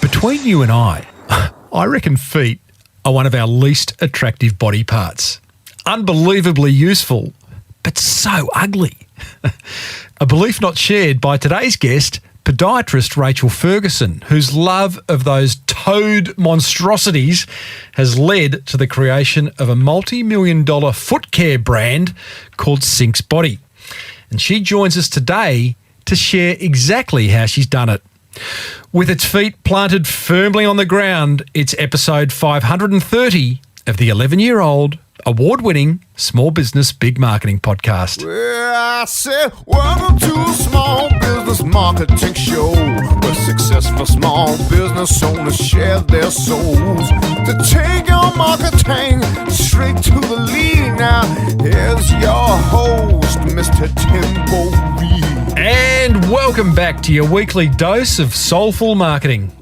Between you and I reckon feet are one of our least attractive body parts. Unbelievably useful, but so ugly. A belief not shared by today's guest, podiatrist Rachael Ferguson, whose love of those toed monstrosities has led to the creation of a multi-million-dollar foot care brand called Sync's Body. And she joins us today to share exactly how she's done it. With its feet planted firmly on the ground, it's episode 530 of the 11-year-old, award-winning Small Business Big Marketing podcast. Well, I said, welcome to a small business marketing show, where successful small business owners share their souls to take your marketing straight to the lead. Now, here's your host, Mr. Timbo Reid. And welcome back to your weekly dose of soulful marketing.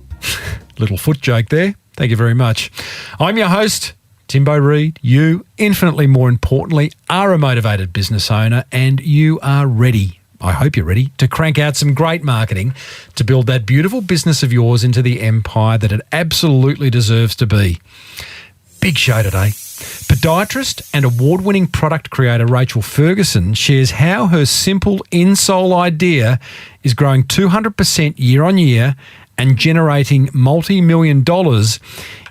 Little foot joke there. Thank you very much. I'm your host, Timbo Reid. You, infinitely more importantly, are a motivated business owner, and you are ready, I hope you're ready, to crank out some great marketing to build that beautiful business of yours into the empire that it absolutely deserves to be. Big show today. Podiatrist and award-winning product creator Rachael Ferguson shares how her simple insole idea is growing 200% year on year and generating multi-million dollars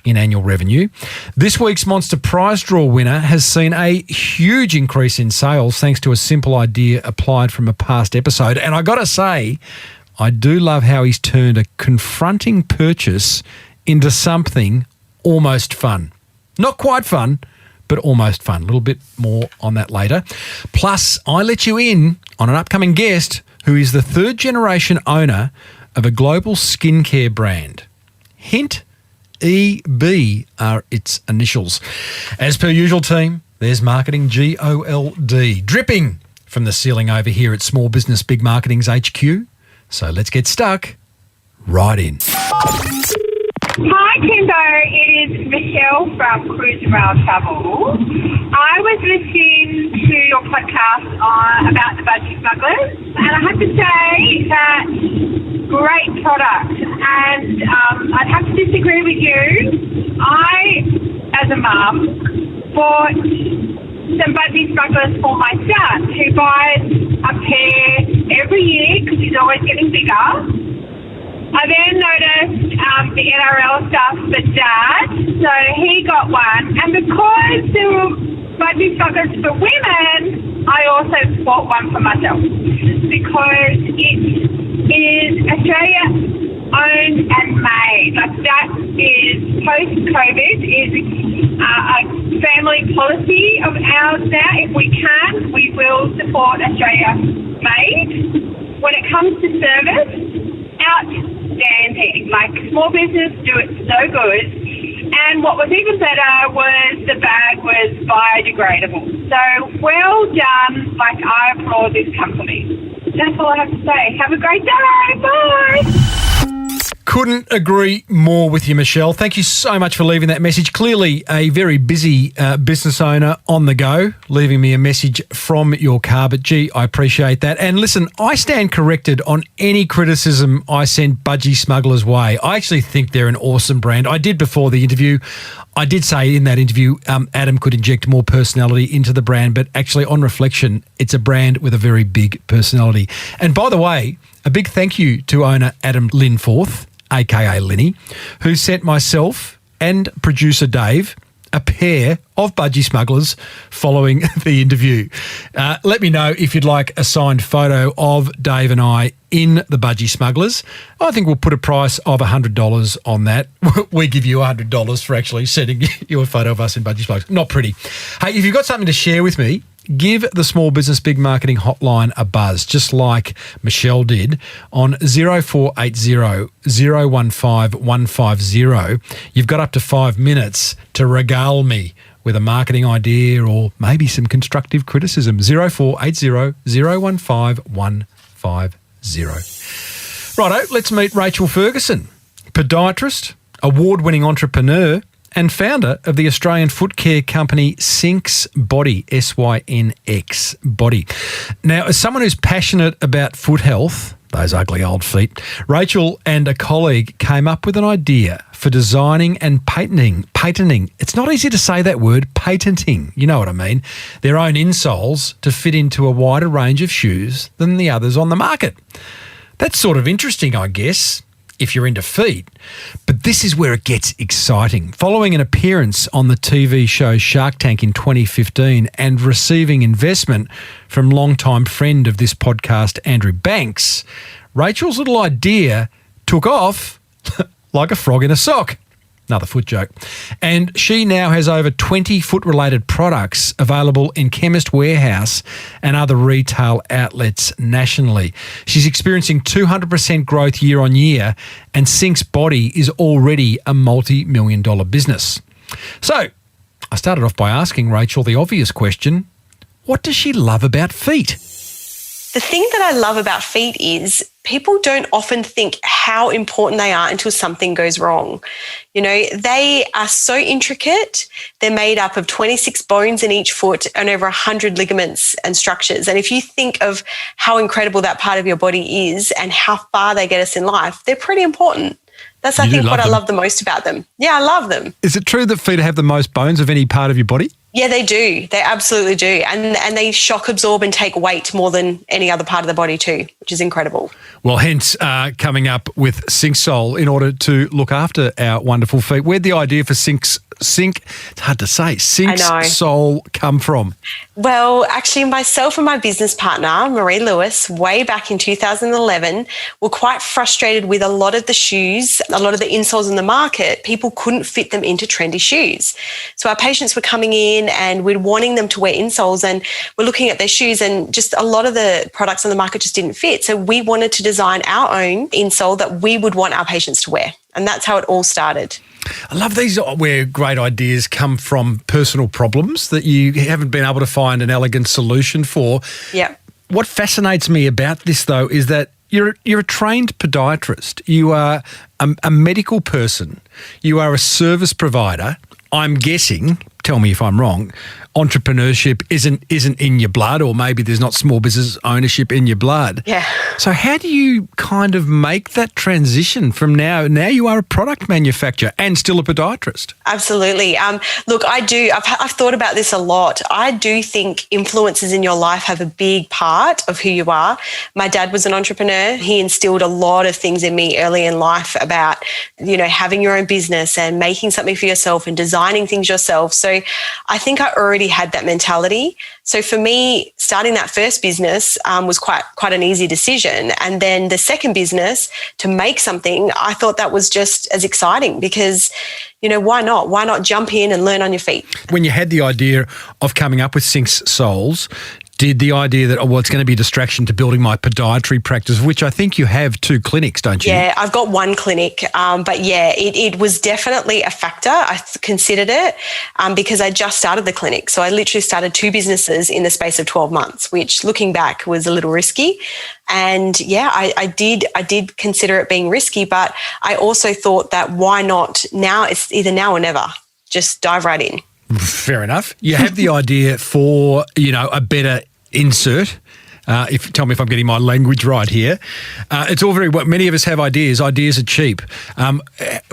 in annual revenue. This week's Monster Prize Draw winner has seen a huge increase in sales thanks to a simple idea applied from a past episode. And I got to say, I do love how he's turned a confronting purchase into something almost fun. Not quite fun, but almost fun. A little bit more on that later. Plus, I let you in on an upcoming guest who is the third generation owner of a global skincare brand. Hint, EB are its initials. As per usual, team, there's marketing GOLD dripping from the ceiling over here at Small Business Big Marketing's HQ. So let's get stuck right in. Hi, Timbo. It is Michelle from Cruise and Rail Travel. I was listening to your podcast about the budgie smugglers, and I have to say that great product. And I'd have to disagree with you. I, as a mum, bought some budgie smugglers for my son, who buys a pair every year because he's always getting bigger. I then noticed the NRL stuff for Dad, so he got one. And because there were budgie smugglers for women, I also bought one for myself because it is Australia-owned and made. Like, that is, post-COVID, is a family policy of ours now. If we can, we will support Australia-made. When it comes to service, outstanding. Like, small business do it so good. And what was even better was the bag was biodegradable. So well done. Like, I applaud this company. That's all I have to say. Have a great day. Bye. Couldn't agree more with you, Michelle. Thank you so much for leaving that message. Clearly a very busy business owner on the go, leaving me a message from your car. But, gee, I appreciate that. And listen, I stand corrected on any criticism I send budgie smugglers' way. I actually think they're an awesome brand. I did before the interview. I did say in that interview Adam could inject more personality into the brand, but actually on reflection, it's a brand with a very big personality. And by the way, a big thank you to owner Adam Linforth, aka Linny, who sent myself and producer Dave a pair of budgie smugglers following the interview. Let me know if you'd like a signed photo of Dave and I in the budgie smugglers. I think we'll put a price of $100 on that. We give you $100 for actually sending you a photo of us in budgie smugglers. Not pretty. Hey, if you've got something to share with me, give the Small Business Big Marketing hotline a buzz, just like Michelle did, on 0480 015 150. You've got up to 5 minutes to regale me with a marketing idea or maybe some constructive criticism. 0480 015 150. Righto, let's meet Rachael Ferguson, podiatrist, award-winning entrepreneur, and founder of the Australian foot care company Synx Body, SYNX Body. Now, as someone who's passionate about foot health, those ugly old feet, Rachael and a colleague came up with an idea for designing and patenting. It's not easy to say that word, patenting, you know what I mean, their own insoles to fit into a wider range of shoes than the others on the market. That's sort of interesting, I guess, if you're into feet. But this is where it gets exciting. Following an appearance on the TV show Shark Tank in 2015 and receiving investment from longtime friend of this podcast, Andrew Banks, Rachel's little idea took off like a frog in a sock. Another foot joke. And she now has over 20 foot-related products available in Chemist Warehouse and other retail outlets nationally. She's experiencing 200% growth year on year, and Synx Body is already a multi-million-dollar business. So I started off by asking Rachael the obvious question, what does she love about feet? The thing that I love about feet is people don't often think how important they are until something goes wrong. You know, they are so intricate. They're made up of 26 bones in each foot and over 100 ligaments and structures. And if you think of how incredible that part of your body is and how far they get us in life, they're pretty important. That's, I think, what I love the most about them. Yeah, I love them. Is it true that feet have the most bones of any part of your body? Yeah, they do. They absolutely do. And they shock absorb and take weight more than any other part of the body too, which is incredible. Well, hence coming up with Synx Sole in order to look after our wonderful feet. Where'd the idea for Synx, it's hard to say, Synx Sole come from? Well, actually, myself and my business partner, Marie Lewis, way back in 2011, were quite frustrated with a lot of the shoes, a lot of the insoles in the market. People couldn't fit them into trendy shoes. So our patients were coming in and we're wanting them to wear insoles, and we're looking at their shoes, and just a lot of the products on the market just didn't fit. So we wanted to design our own insole that we would want our patients to wear. And that's how it all started. I love these where great ideas come from personal problems that you haven't been able to find an elegant solution for. Yeah. What fascinates me about this, though, is that you're a trained podiatrist. You are a medical person. You are a service provider. I'm guessing, tell me if I'm wrong, entrepreneurship isn't in your blood, or maybe there's not small business ownership in your blood. Yeah. So how do you kind of make that transition from now you are a product manufacturer and still a podiatrist? Absolutely. Look, I've thought about this a lot. I do think influences in your life have a big part of who you are. My dad was an entrepreneur. He instilled a lot of things in me early in life about, you know, having your own business and making something for yourself and designing things yourself. So I think I already had that mentality. So for me, starting that first business was quite an easy decision. And then the second business, to make something, I thought that was just as exciting because, you know, why not? Why not jump in and learn on your feet? When you had the idea of coming up with Synx Soles, did the idea that, it's going to be a distraction to building my podiatry practice, which I think you have 2 clinics, don't you? Yeah, I've got 1 clinic. But yeah, it was definitely a factor. I considered it because I just started the clinic. So I literally started 2 businesses in the space of 12 months, which looking back was a little risky. And yeah, I did consider it being risky, but I also thought that why not now? It's either now or never. Just dive right in. Fair enough. You have the idea for, a better insert. Tell me if I'm getting my language right here. It's all very well. Many of us have ideas. Ideas are cheap.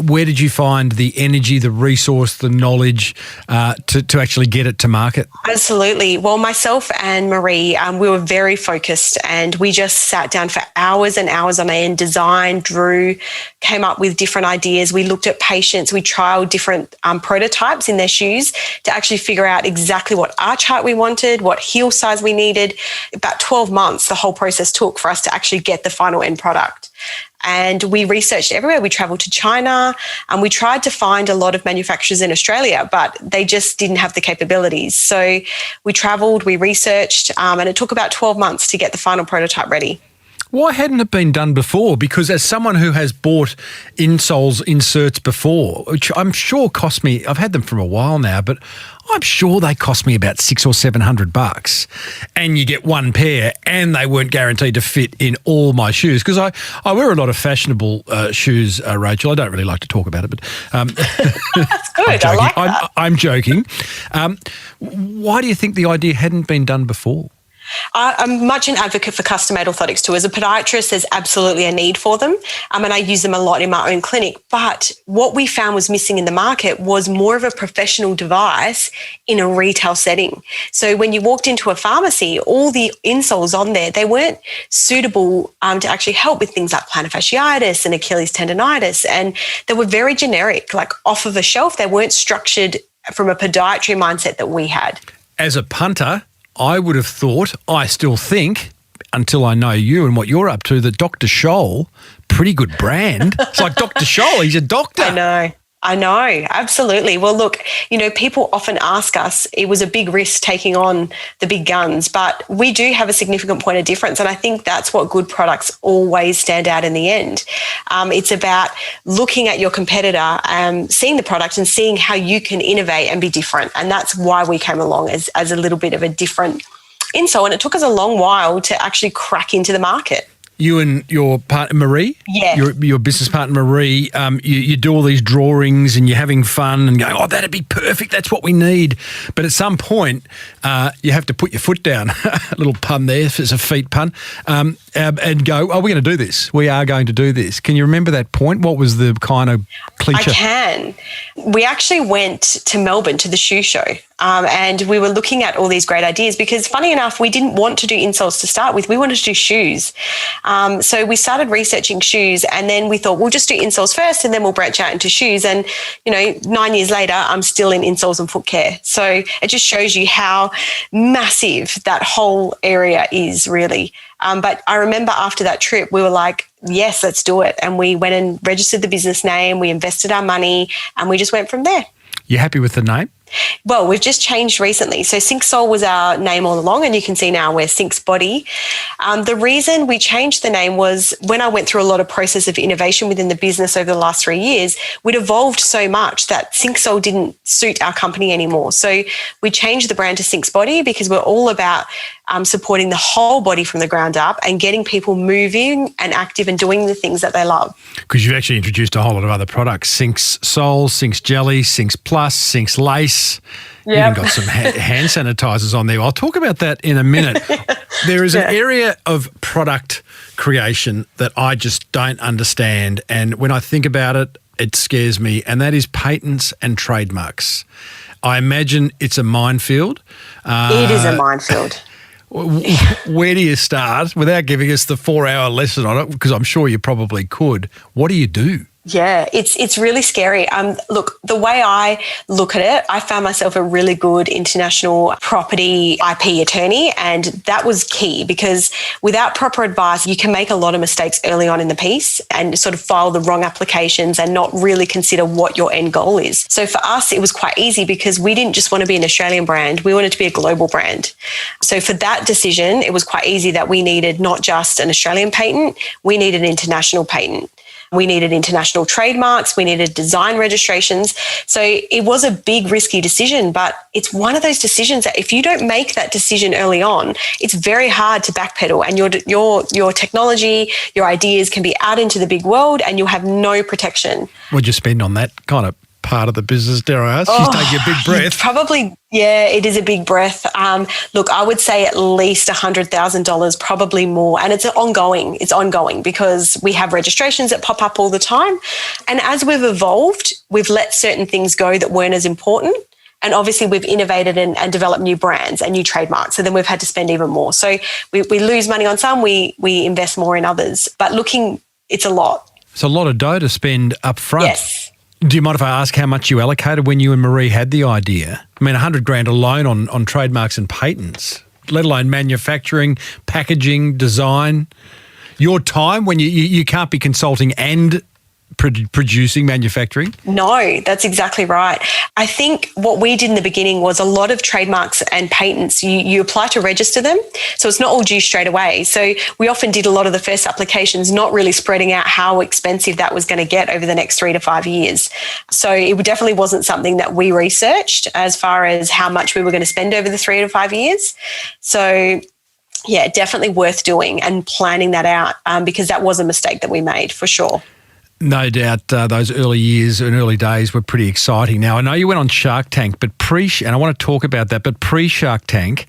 Where did you find the energy, the resource, the knowledge to actually get it to market? Absolutely. Well, myself and Marie, we were very focused, and we just sat down for hours and hours on end, designed, drew, came up with different ideas. We looked at patients. We trialed different prototypes in their shoes to actually figure out exactly what arch height we wanted, what heel size we needed. About 12 months the whole process took for us to actually get the final end product. And we researched everywhere. We traveled to China and we tried to find a lot of manufacturers in Australia, but they just didn't have the capabilities. So we traveled, we researched, and it took about 12 months to get the final prototype ready. Why hadn't it been done before? Because as someone who has bought insoles inserts before, which I'm sure cost me, I've had them for a while now, but I'm sure they cost me about $600 or $700, and you get one pair, and they weren't guaranteed to fit in all my shoes. Because I wear a lot of fashionable shoes, Rachel. I don't really like to talk about it, but That's good. I like that. I'm joking. Why do you think the idea hadn't been done before? I'm much an advocate for custom-made orthotics too. As a podiatrist, there's absolutely a need for them, and I use them a lot in my own clinic. But what we found was missing in the market was more of a professional device in a retail setting. So when you walked into a pharmacy, all the insoles on there, they weren't suitable to actually help with things like plantar fasciitis and Achilles tendonitis, and they were very generic, like off of a shelf. They weren't structured from a podiatry mindset that we had. As a punter, I would have thought, I still think, until I know you and what you're up to, that Dr. Scholl, pretty good brand. It's like Dr. Scholl, he's a doctor. I know, absolutely. Well, look, people often ask us, it was a big risk taking on the big guns, but we do have a significant point of difference. And I think that's what good products always stand out in the end. It's about looking at your competitor, seeing the product and seeing how you can innovate and be different. And that's why we came along as a little bit of a different insole. And it took us a long while to actually crack into the market. You and your partner, Marie? Yeah. Your business partner, Marie, you do all these drawings and you're having fun and going, oh, that'd be perfect. That's what we need. But at some point, you have to put your foot down, a little pun there, if it's a feet pun, and go, oh, we're going to do this. We are going to do this. Can you remember that point? What was the kind of cliche? I can. We actually went to Melbourne to the shoe show. And we were looking at all these great ideas because, funny enough, we didn't want to do insoles to start with. We wanted to do shoes. So we started researching shoes, and then we thought we'll just do insoles first and then we'll branch out into shoes. And, 9 years later, I'm still in insoles and foot care. So it just shows you how massive that whole area is, really. But I remember after that trip, we were like, yes, let's do it. And we went and registered the business name, we invested our money, and we just went from there. You happy with the name? Well, we've just changed recently. So Sync Soul was our name all along, and you can see now we're Sync's Body. The reason we changed the name was when I went through a lot of process of innovation within the business over the last 3 years, we'd evolved so much that Sync Soul didn't suit our company anymore. So we changed the brand to Sync's Body because we're all about supporting the whole body from the ground up and getting people moving and active and doing the things that they love. Because you've actually introduced a whole lot of other products, Sync's Soul, Sync's Jelly, Sync's Plus, Sync's Lace. You've even got some hand sanitizers on there. I'll talk about that in a minute. There is an area of product creation that I just don't understand. And when I think about it, it scares me. And that is patents and trademarks. I imagine it's a minefield. It is a minefield. Where do you start without giving us the 4-hour lesson on it? Because I'm sure you probably could. What do you do? Yeah, it's really scary. Look, the way I look at it, I found myself a really good international property IP attorney, and that was key because without proper advice, you can make a lot of mistakes early on in the piece and sort of file the wrong applications and not really consider what your end goal is. So for us, it was quite easy because we didn't just want to be an Australian brand, we wanted to be a global brand. So for that decision, it was quite easy that we needed not just an Australian patent, we needed an international patent. We needed international trademarks. We needed design registrations. So it was a big, risky decision, but it's one of those decisions that if you don't make that decision early on, it's very hard to backpedal, and your technology, your ideas can be out into the big world and you'll have no protection. What'd you spend on that kind of part of the business, dare I ask? She's taking a big breath. Probably, yeah, it is a big breath. Look, I would say at least $100,000, probably more. And it's ongoing because we have registrations that pop up all the time. And as we've evolved, we've let certain things go that weren't as important. And obviously we've innovated and developed new brands and new trademarks. So then we've had to spend even more. So we lose money on some, we invest more in others. But it's a lot. It's a lot of dough to spend up front. Yes. Do you mind if I ask how much you allocated when you and Marie had the idea? I mean, $100,000 alone on trademarks and patents, let alone manufacturing, packaging, design. Your time when you can't be consulting and producing, manufacturing? No, that's exactly right. I think what we did in the beginning was a lot of trademarks and patents, you apply to register them. So it's not all due straight away. So we often did a lot of the first applications, not really spreading out how expensive that was going to get over the next 3 to 5 years. So it definitely wasn't something that we researched as far as how much we were going to spend over the 3 to 5 years. So yeah, definitely worth doing and planning that out because that was a mistake that we made for sure. No doubt those early years and early days were pretty exciting. Now, I know you went on Shark Tank, but and I want to talk about that, but pre-Shark Tank,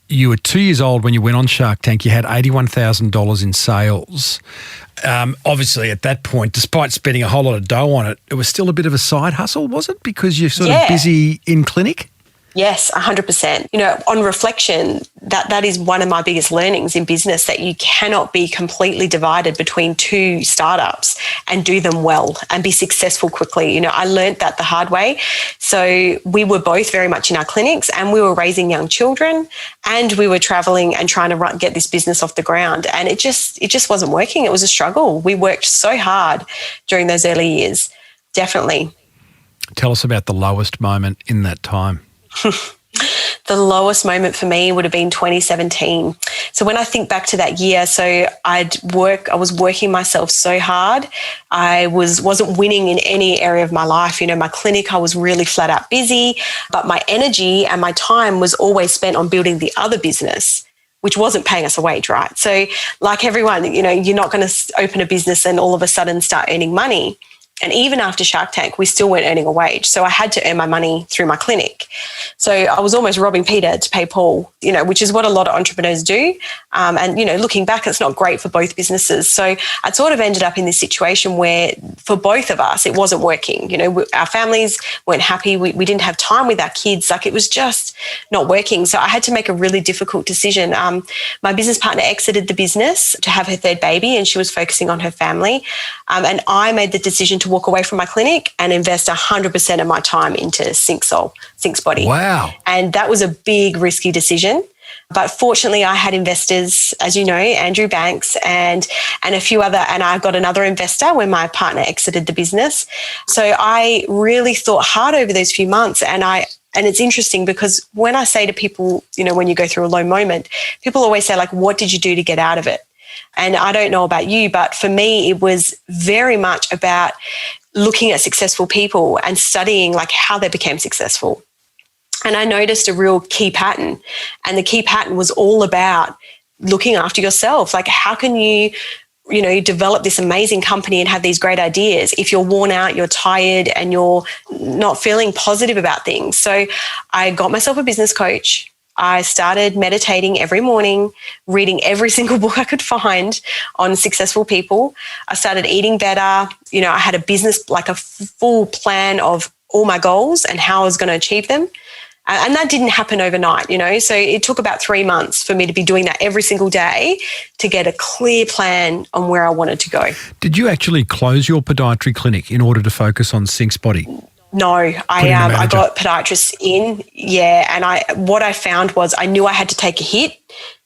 you were 2 years old when you went on Shark Tank. You had $81,000 in sales. Obviously, at that point, despite spending a whole lot of dough on it, it was still a bit of a side hustle, was it? Because you're sort of busy in clinic? Yes, 100%. You know, on reflection, that is one of my biggest learnings in business, that you cannot be completely divided between two startups and do them well and be successful quickly. You know, I learned that the hard way. So we were both very much in our clinics and we were raising young children and we were traveling and trying to get this business off the ground. And it just wasn't working. It was a struggle. We worked so hard during those early years, definitely. Tell us about the lowest moment in that time. The lowest moment for me would have been 2017. So when I think back to that year, so I was working myself so hard. I wasn't winning in any area of my life. You know, my clinic, I was really flat out busy, but my energy and my time was always spent on building the other business, which wasn't paying us a wage, right? So like everyone, you know, you're not going to open a business and all of a sudden start earning money. And even after Shark Tank, we still weren't earning a wage. So I had to earn my money through my clinic. So I was almost robbing Peter to pay Paul, you know, which is what a lot of entrepreneurs do. And, you know, looking back, it's not great for both businesses. So I sort of ended up in this situation where for both of us, it wasn't working. You know, our families weren't happy. We didn't have time with our kids. Like it was just not working. So I had to make a really difficult decision. My business partner exited the business to have her third baby and she was focusing on her family. And I made the decision to walk away from my clinic and invest 100% of my time into Sync's Body. Wow. And that was a big, risky decision. But fortunately, I had investors, as you know, Andrew Banks and a few other, and I got another investor when my partner exited the business. So I really thought hard over those few months. And it's interesting because when I say to people, you know, when you go through a low moment, people always say, like, what did you do to get out of it? And I don't know about you, but for me, it was very much about looking at successful people and studying like how they became successful. And I noticed a real key pattern. And the key pattern was all about looking after yourself. Like how can you develop this amazing company and have these great ideas if you're worn out, you're tired, and you're not feeling positive about things? So I got myself a business coach. I started meditating every morning, reading every single book I could find on successful people. I started eating better. You know, I had a business, like a full plan of all my goals and how I was going to achieve them. And that didn't happen overnight, you know. So it took about 3 months for me to be doing that every single day to get a clear plan on where I wanted to go. Did you actually close your podiatry clinic in order to focus on Sync's Body? No, I got Podiatrist in, and what I found was I knew I had to take a hit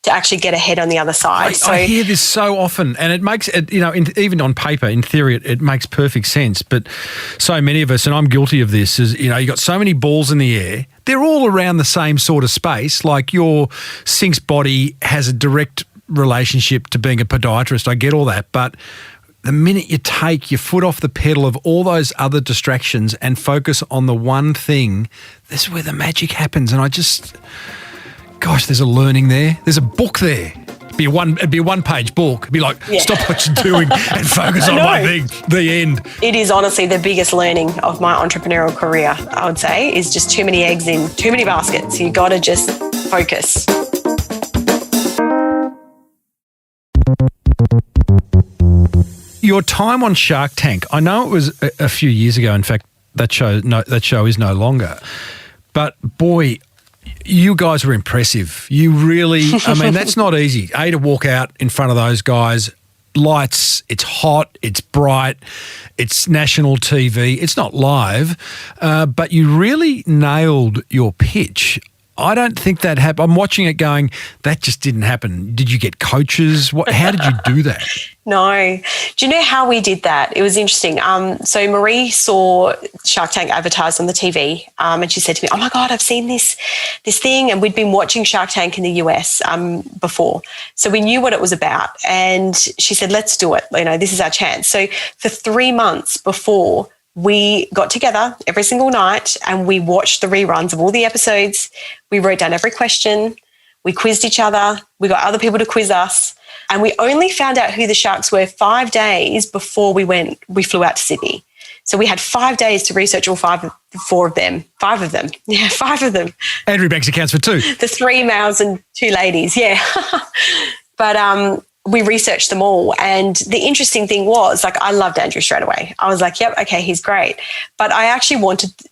to actually get ahead on the other side. I hear this so often, and it makes it, you know, even on paper, in theory, it makes perfect sense. But so many of us, and I'm guilty of this, is, you know, you got so many balls in the air. They're all around the same sort of space. Like your Sync's Body has a direct relationship to being a podiatrist. I get all that, but the minute you take your foot off the pedal of all those other distractions and focus on the one thing, this is where the magic happens. And gosh, there's a learning there. There's a book there. It'd be a one-page book. It'd be like, stop what you're doing and focus on one thing, the end. It is honestly the biggest learning of my entrepreneurial career, I would say, is just too many eggs in too many baskets. You got to just focus. Your time on Shark Tank, I know it was a few years ago. In fact, that show is no longer. But boy, you guys were impressive. You really, I mean, that's not easy. To walk out in front of those guys, lights, it's hot, it's bright, it's national TV. It's not live, but you really nailed your pitch. I don't think that happened. I'm watching it going, that just didn't happen. Did you get coaches? How did you do that? No. Do you know how we did that? It was interesting. So Marie saw Shark Tank advertised on the TV, and she said to me, "Oh my God, I've seen this thing." And we'd been watching Shark Tank in the US before. So we knew what it was about. And she said, "Let's do it. This is our chance." So for 3 months before, we got together every single night and we watched the reruns of all the episodes. We wrote down every question. We quizzed each other. We got other people to quiz us. And we only found out who the sharks were 5 days before we flew out to Sydney. So we had 5 days to research all five of them. Yeah, 5 of them. Andrew Banks accounts for 2. The 3 males and 2 ladies, yeah. But we researched them all. And the interesting thing was, I loved Andrew straight away. I was like, yep, okay, he's great. But I actually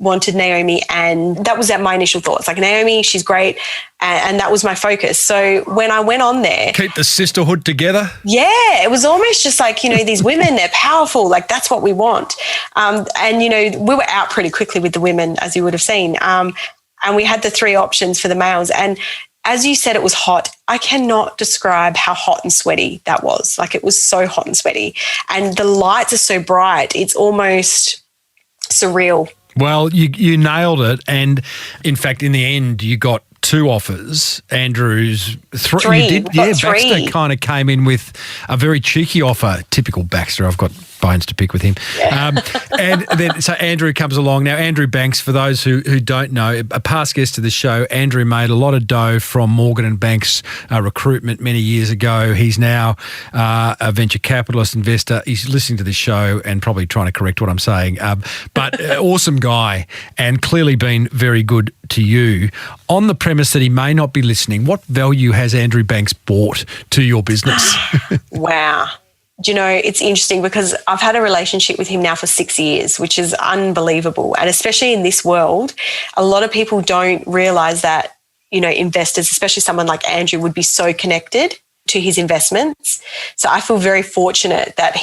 wanted Naomi, and that was my initial thoughts. Naomi, she's great. And that was my focus. So when I went on there. Keep the sisterhood together? Yeah, it was almost just these women, they're powerful. That's what we want. And we were out pretty quickly with the women, as you would have seen. And we had the 3 options for the males. And as you said, it was hot. I cannot describe how hot and sweaty that was. It was so hot and sweaty. And the lights are so bright, it's almost surreal. Well, you nailed it. And in fact, in the end, you got 2 offers. Andrew's 3. You did, yeah. 3. Baxter kind of came in with a very cheeky offer. Typical Baxter. I've got bones to pick with him. Yeah. And then so Andrew comes along. Now, Andrew Banks, for those who don't know, a past guest of the show, Andrew made a lot of dough from Morgan & Banks recruitment many years ago. He's now a venture capitalist investor. He's listening to this show and probably trying to correct what I'm saying. But awesome guy, and clearly been very good to you. On the premise that he may not be listening, what value has Andrew Banks brought to your business? Wow. Do you know, it's interesting because I've had a relationship with him now for 6 years, which is unbelievable. And especially in this world, a lot of people don't realise that, investors, especially someone like Andrew, would be so connected to his investments. So I feel very fortunate that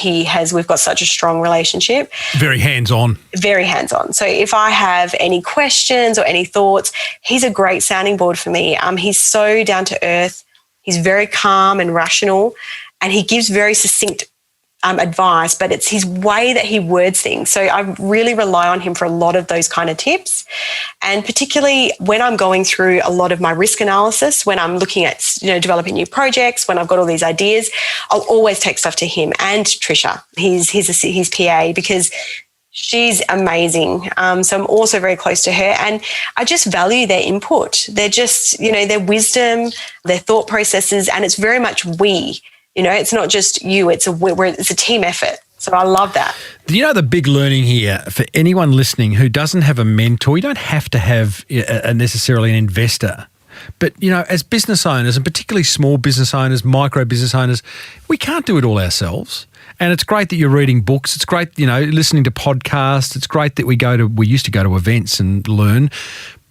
we've got such a strong relationship. Very hands-on. Very hands-on. So if I have any questions or any thoughts, he's a great sounding board for me. He's so down to earth. He's very calm and rational. And he gives very succinct advice, but it's his way that he words things. So I really rely on him for a lot of those kind of tips. And particularly when I'm going through a lot of my risk analysis, when I'm looking at, developing new projects, when I've got all these ideas, I'll always take stuff to him and Trisha, his PA, because she's amazing. So I'm also very close to her, and I just value their input. They're just, their wisdom, their thought processes, and it's very much we. It's not just you, it's a team effort. So I love that. The big learning here for anyone listening who doesn't have a mentor, you don't have to have necessarily an investor. But, as business owners, and particularly small business owners, micro business owners, we can't do it all ourselves. And it's great that you're reading books. It's great, listening to podcasts. It's great that we used to go to events and learn.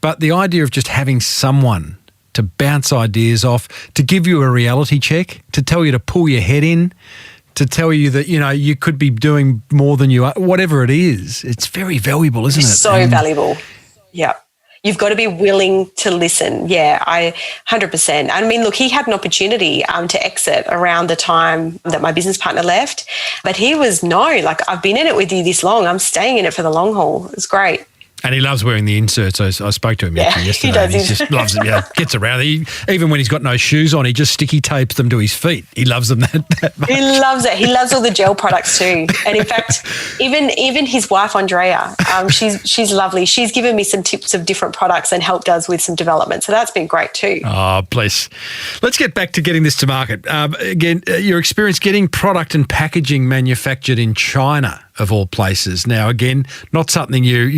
But the idea of just having someone to bounce ideas off, to give you a reality check, to tell you to pull your head in, to tell you that, you could be doing more than you are, whatever it is. It's very valuable, isn't it? So valuable. Yeah. You've got to be willing to listen. Yeah, 100%. I mean, look, he had an opportunity to exit around the time that my business partner left, but he was, I've been in it with you this long. I'm staying in it for the long haul. It's great. And he loves wearing the inserts. I spoke to him actually yesterday. He does. He just loves it. Yeah, gets around. Even when he's got no shoes on, he just sticky tapes them to his feet. He loves them that much. He loves it. He loves all the gel products too. And in fact, even his wife Andrea, she's lovely. She's given me some tips of different products and helped us with some development. So that's been great too. Oh, bless. Let's get back to getting this to market. Again, your experience getting product and packaging manufactured in China, of all places. Now, again, not something you're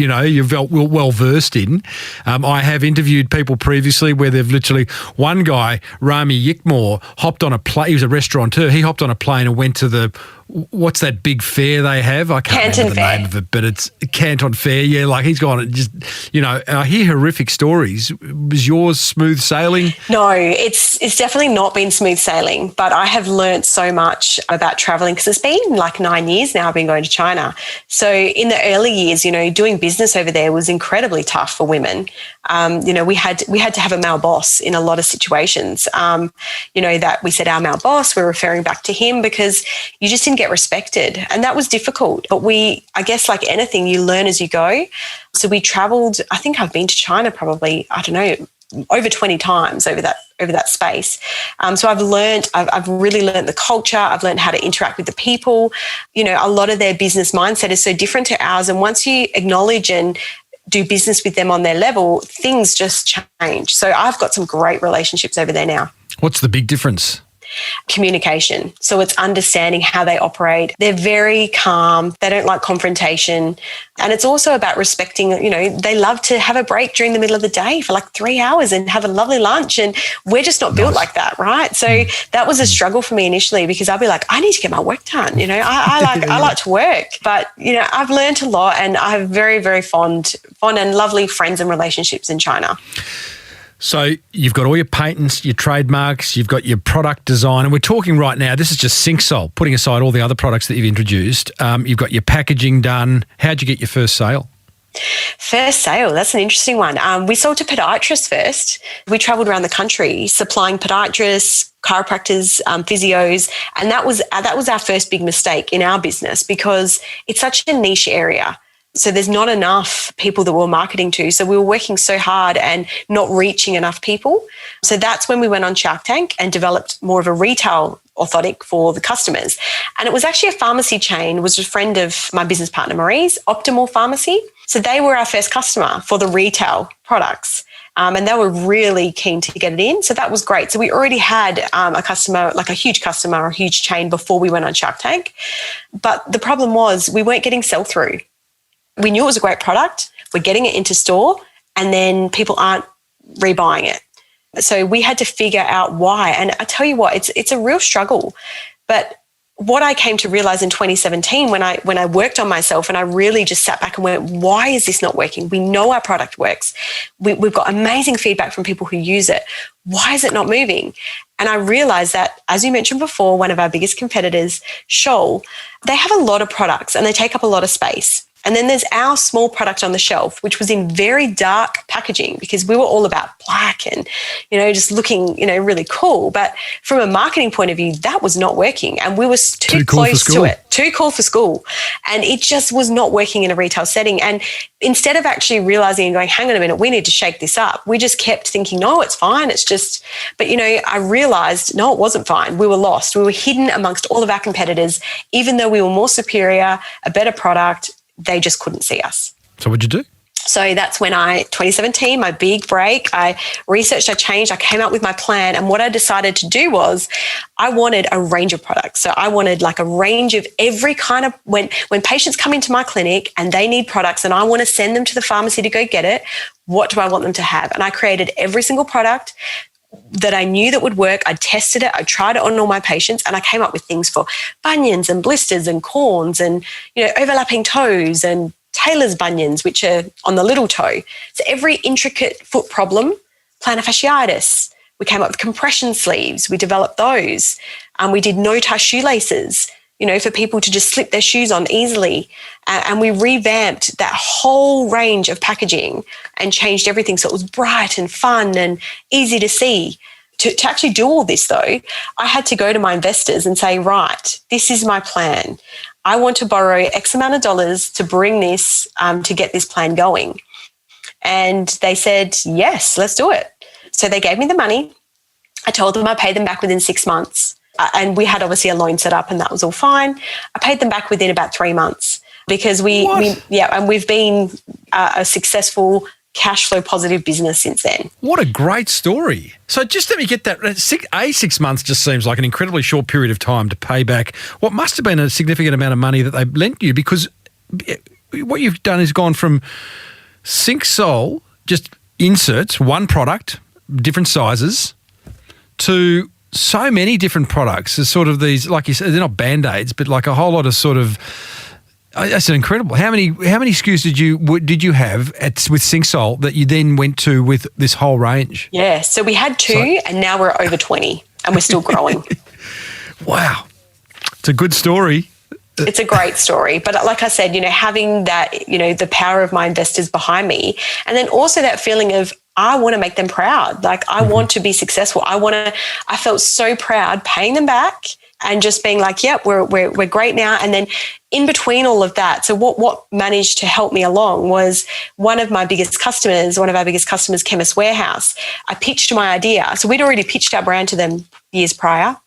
well versed in. I have interviewed people previously where they've literally, one guy, Rami Yickmore, hopped on a plane. He was a restaurateur. He hopped on a plane and went to what's that big fair they have? I can't remember the name of it, but it's Canton Fair. Yeah, he's gone and just, I hear horrific stories. Was yours smooth sailing? No, it's definitely not been smooth sailing, but I have learnt so much about travelling because it's been 9 years now I've been going to China. China. So in the early years, doing business over there was incredibly tough for women. We had to have a male boss in a lot of situations. That we said our male boss, we're referring back to him because you just didn't get respected. And that was difficult. But I guess like anything, you learn as you go. So we traveled, I think I've been to China probably, I don't know, over 20 times over that space. So I've really learned the culture. I've learned how to interact with the people. A lot of their business mindset is so different to ours. And once you acknowledge and do business with them on their level, things just change. So I've got some great relationships over there now. What's the big difference? Communication. So it's understanding how they operate. They're very calm. They don't like confrontation. And it's also about respecting, they love to have a break during the middle of the day for like 3 hours and have a lovely lunch. And we're just not built like that, right? So that was a struggle for me initially because I'd be like, I need to get my work done. I like to work. But, I've learned a lot and I have very, very fond and lovely friends and relationships in China. So you've got all your patents, your trademarks, you've got your product design, and we're talking right now, this is just SyncSol, putting aside all the other products that you've introduced. You've got your packaging done. How'd you get your first sale? First sale, that's an interesting one. We sold to podiatrists first. We travelled around the country supplying podiatrists, chiropractors, physios, and that was our first big mistake in our business because it's such a niche area. So there's not enough people that we're marketing to. So we were working so hard and not reaching enough people. So that's when we went on Shark Tank and developed more of a retail orthotic for the customers. And it was actually a pharmacy chain, was a friend of my business partner Marie's, Optimal Pharmacy. So they were our first customer for the retail products. And they were really keen to get it in. So that was great. So we already had a customer, like a huge customer or a huge chain before we went on Shark Tank. But the problem was we weren't getting sell-through. We knew it was a great product. We're getting it into store and then people aren't rebuying it. So we had to figure out why. And I tell you what, it's a real struggle. But what I came to realize in 2017 when I worked on myself and I really just sat back and went, why is this not working? We know our product works. We've got amazing feedback from people who use it. Why is it not moving? And I realized that, as you mentioned before, one of our biggest competitors, Scholl, they have a lot of products and they take up a lot of space. And then there's our small product on the shelf, which was in very dark packaging because we were all about black and, just looking, really cool. But from a marketing point of view, that was not working. And we were too close to it. Too cool for school. And it just was not working in a retail setting. And instead of actually realizing and going, hang on a minute, we need to shake this up, we just kept thinking, no, it's fine. It's just, but, I realized, no, it wasn't fine. We were lost. We were hidden amongst all of our competitors, even though we were more superior, a better product. They just couldn't see us. So what'd you do? So that's when 2017, my big break, I researched, I changed, I came up with my plan. And what I decided to do was I wanted a range of products. So I wanted like a range of every kind of, when patients come into my clinic and they need products and I want to send them to the pharmacy to go get it, what do I want them to have? And I created every single product that I knew that would work. I tested it. I tried it on all my patients and I came up with things for bunions and blisters and corns and, overlapping toes and Taylor's bunions, which are on the little toe. So every intricate foot problem, plantar fasciitis. We came up with compression sleeves. We developed those. We did no-tie shoelaces, for people to just slip their shoes on easily. And we revamped that whole range of packaging and changed everything so it was bright and fun and easy to see. To actually do all this, though, I had to go to my investors and say, right, this is my plan. I want to borrow X amount of dollars to bring this, to get this plan going. And they said, yes, let's do it. So they gave me the money. I told them I'd pay them back within 6 months. And we had obviously a loan set up and that was all fine. I paid them back within about 3 months because we've been a successful cash flow positive business since then. What a great story. So just let me get that. 6 months just seems like an incredibly short period of time to pay back what must have been a significant amount of money that they lent you, because what you've done is gone from SyncSol, just inserts, one product, different sizes, to so many different products. There's sort of these, like you said, they're not Band-Aids, but like a whole lot of sort of, that's incredible. How many SKUs did you have with SyncSol that you then went to with this whole range? Yeah, so we had 2 and now we're over 20 and we're still growing. Wow. It's a good story. It's a great story. But like I said, having that, the power of my investors behind me, and then also that feeling of, I want to make them proud. Like, I want to be successful. I felt so proud paying them back and just being like, yep, we're great now. And then in between all of that, so what managed to help me along was one of our biggest customers, Chemist Warehouse. I pitched my idea. So we'd already pitched our brand to them years prior,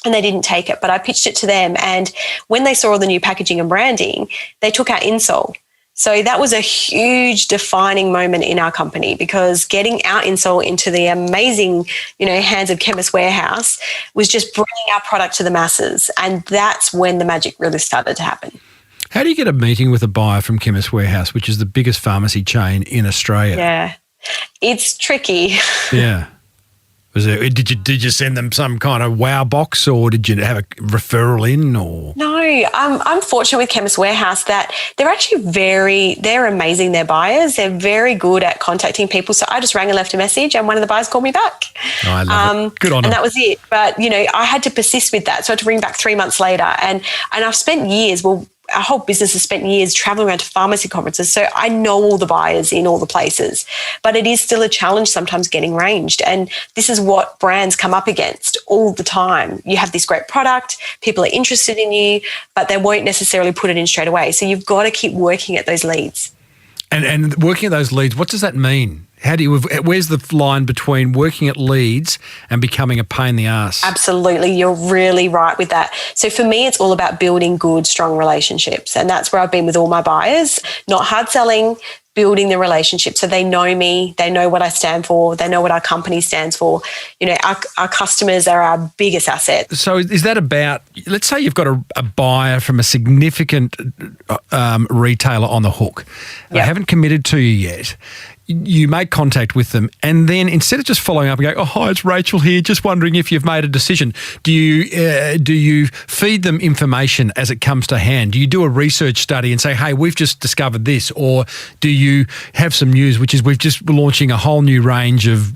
and they didn't take it, but I pitched it to them. And when they saw all the new packaging and branding, they took our insole. So that was a huge defining moment in our company, because getting our insole into the amazing, hands of Chemist Warehouse was just bringing our product to the masses. And that's when the magic really started to happen. How do you get a meeting with a buyer from Chemist Warehouse, which is the biggest pharmacy chain in Australia? Yeah, it's tricky. Yeah. Did you send them some kind of wow box, or did you have a referral in? Or No, I'm fortunate with Chemist Warehouse that they're actually they're amazing. Their buyers, they're very good at contacting people. So I just rang and left a message, and one of the buyers called me back. Oh, I love it. Good on them. And that was it. But I had to persist with that, so I had to ring back 3 months later, and I've spent years. Well, our whole business has spent years traveling around to pharmacy conferences. So I know all the buyers in all the places, but it is still a challenge sometimes getting ranged. And this is what brands come up against all the time. You have this great product, people are interested in you, but they won't necessarily put it in straight away. So you've got to keep working at those leads. And working at those leads, what does that mean? Where's the line between working at leads and becoming a pain in the ass? Absolutely. You're really right with that. So for me, it's all about building good, strong relationships. And that's where I've been with all my buyers, not hard selling, building the relationship. So they know me, they know what I stand for, they know what our company stands for. Our customers are our biggest asset. So is that about, let's say you've got a buyer from a significant retailer on the hook. They haven't committed to you yet. You make contact with them, and then instead of just following up and going, "Oh, hi, it's Rachael here, just wondering if you've made a decision," do you feed them information as it comes to hand? Do you do a research study and say, "Hey, we've just discovered this," or do you have some news, which is we've just launching a whole new range of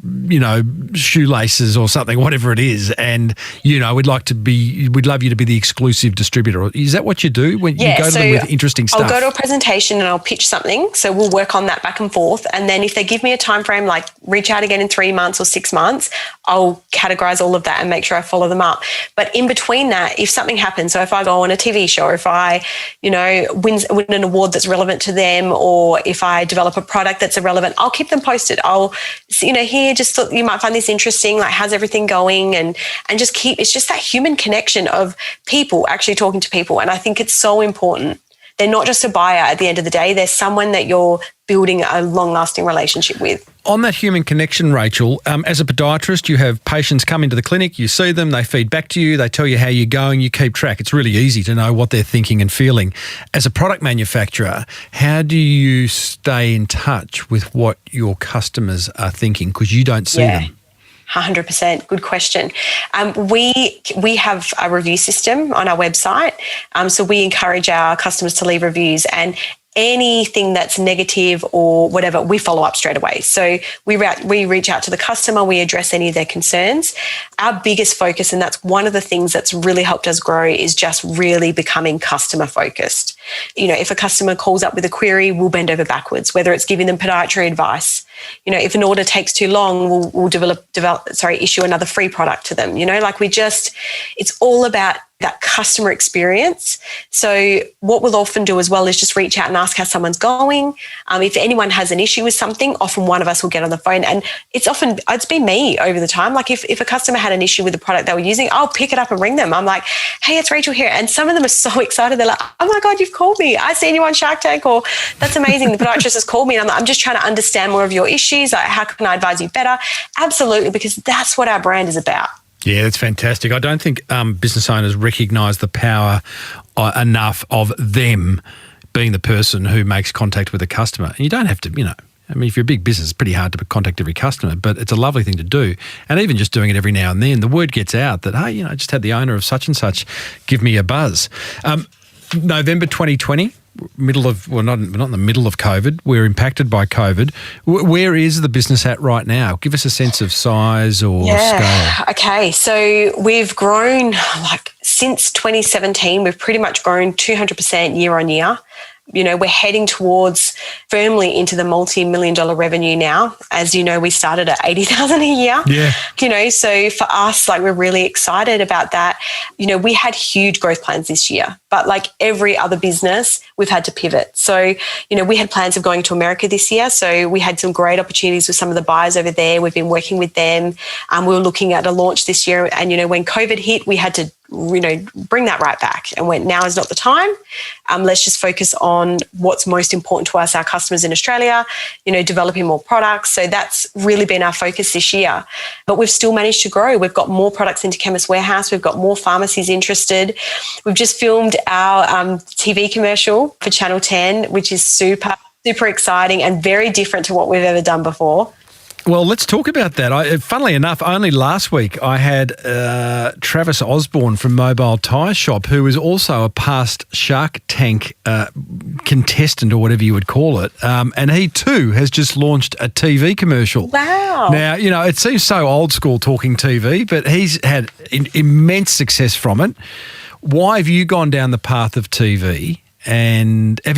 shoelaces or something, whatever it is, and we'd love you to be the exclusive distributor? Is that what you do when you go to them with interesting stuff? I'll go to a presentation and I'll pitch something. So we'll work on that back and forth, and then if they give me a time frame, like reach out again in 3 months or 6 months, I'll categorize all of that and make sure I follow them up. But in between that, if something happens, so if I go on a TV show, or if I, win an award that's relevant to them, or if I develop a product that's irrelevant, I'll keep them posted. I'll, here, just thought you might find this interesting, like how's everything going? And just it's just that human connection of people actually talking to people. And I think it's so important. They're not just a buyer at the end of the day. They're someone that you're building a long-lasting relationship with. On that human connection, Rachael, as a podiatrist, you have patients come into the clinic, you see them, they feed back to you, they tell you how you're going, you keep track. It's really easy to know what they're thinking and feeling. As a product manufacturer, how do you stay in touch with what your customers are thinking? Because you don't see them. 100%. Good question. We have a review system on our website. So we encourage our customers to leave reviews, and anything that's negative or whatever, we follow up straight away. So we reach out to the customer, we address any of their concerns. Our biggest focus, and that's one of the things that's really helped us grow, is just really becoming customer focused. If a customer calls up with a query, we'll bend over backwards, whether it's giving them podiatry advice. If an order takes too long, we'll issue another free product to them. It's all about that customer experience. So what we'll often do as well is just reach out and ask how someone's going. If anyone has an issue with something, often one of us will get on the phone, and it's been me over the time. Like if a customer had an issue with the product they were using, I'll pick it up and ring them. I'm like, "Hey, it's Rachael here." And some of them are so excited. They're like, "Oh my God, you've called me. I seen you on Shark Tank," or "That's amazing. The podiatrist has called me." And I'm just trying to understand more of your issues. Like, how can I advise you better? Absolutely, because that's what our brand is about. Yeah, that's fantastic. I don't think business owners recognise the power enough of them being the person who makes contact with a customer. And you don't have to, if you're a big business, it's pretty hard to contact every customer, but it's a lovely thing to do. And even just doing it every now and then, the word gets out that, hey, I just had the owner of such and such give me a buzz. November 2020, not in the middle of COVID. We're impacted by COVID. Where is the business at right now? Give us a sense of size or scale. Okay, so we've grown since 2017. We've pretty much grown 200% year on year. We're heading towards firmly into the multi-million-dollar revenue now. As you know, we started at 80,000 a year. Yeah. So for us, we're really excited about that. We had huge growth plans this year, but like every other business, we've had to pivot. So, we had plans of going to America this year. So we had some great opportunities with some of the buyers over there. We've been working with them. We were looking at a launch this year. And, when COVID hit, we had to bring that right back and went, now is not the time. Let's just focus on what's most important to us, our customers in Australia, developing more products. So that's really been our focus this year. But we've still managed to grow. We've got more products into Chemist Warehouse. We've got more pharmacies interested. We've just filmed our TV commercial for Channel 10, which is super exciting and very different to what we've ever done before. Well, let's talk about that. Funnily enough, only last week I had Travis Osborne from Mobile Tyre Shop, who is also a past Shark Tank contestant or whatever you would call it. And he too has just launched a TV commercial. Wow. Now, it seems so old school talking TV, but he's had immense success from it. Why have you gone down the path of TV? And has